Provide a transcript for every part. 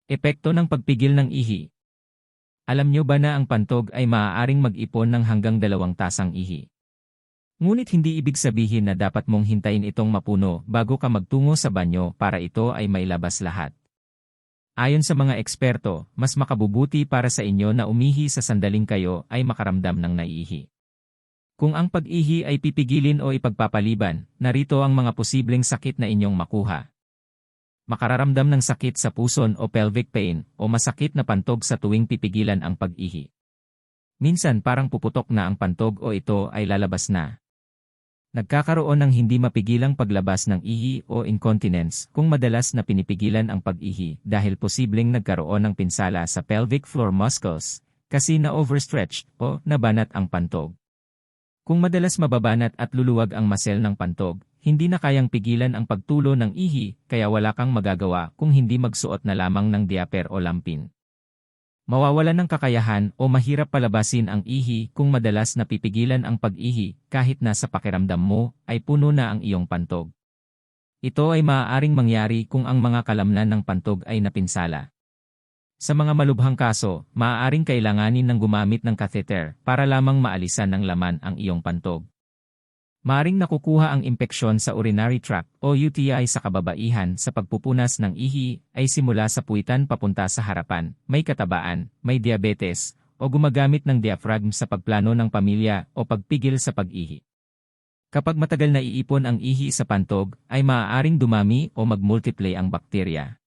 Epekto ng pagpigil ng ihi. Alam nyo ba na ang pantog ay maaaring mag-ipon ng hanggang 2 tasang ihi? Ngunit hindi ibig sabihin na dapat mong hintayin itong mapuno bago ka magtungo sa banyo para ito ay mailabas lahat. Ayon sa mga eksperto, mas makabubuti para sa inyo na umihi sa sandaling kayo ay makaramdam ng naiihi. Kung ang pag-ihi ay pipigilin o ipagpapaliban, narito ang mga posibleng sakit na inyong makuha. Makararamdam ng sakit sa puson o pelvic pain o masakit na pantog sa tuwing pipigilan ang pag-ihi. Minsan parang puputok na ang pantog o ito ay lalabas na. Nagkakaroon ng hindi mapigilang paglabas ng ihi o incontinence kung madalas na pinipigilan ang pag-ihi dahil posibleng nagkaroon ng pinsala sa pelvic floor muscles kasi na-overstretched o nabanat ang pantog. Kung madalas mababanat at luluwag ang muscle ng pantog, hindi na kayang pigilan ang pagtulo ng ihi kaya wala kang magagawa kung hindi magsuot na lamang ng diaper o lampin. Mawawalan ng kakayahan o mahirap palabasin ang ihi kung madalas napipigilan ang pag-ihi kahit nasa pakiramdam mo ay puno na ang iyong pantog. Ito ay maaaring mangyari kung ang mga kalamnan ng pantog ay napinsala. Sa mga malubhang kaso, maaaring kailanganin ng gumamit ng catheter para lamang maalisan ng laman ang iyong pantog. Maaring nakukuha ang impeksyon sa urinary tract o UTI sa kababaihan sa pagpupunas ng ihi ay simula sa puwitan papunta sa harapan, may katabaan, may diabetes, o gumagamit ng diaphragm sa pagplano ng pamilya o pagpigil sa pag-ihi. Kapag matagal na iipon ang ihi sa pantog, ay maaaring dumami o mag-multiply ang bakterya.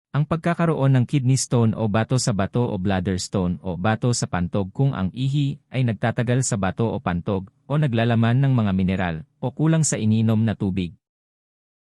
Ang pagkakaroon ng kidney stone o bato sa bato o bladder stone o bato sa pantog kung ang ihi ay nagtatagal sa bato o pantog o naglalaman ng mga mineral o kulang sa ininom na tubig.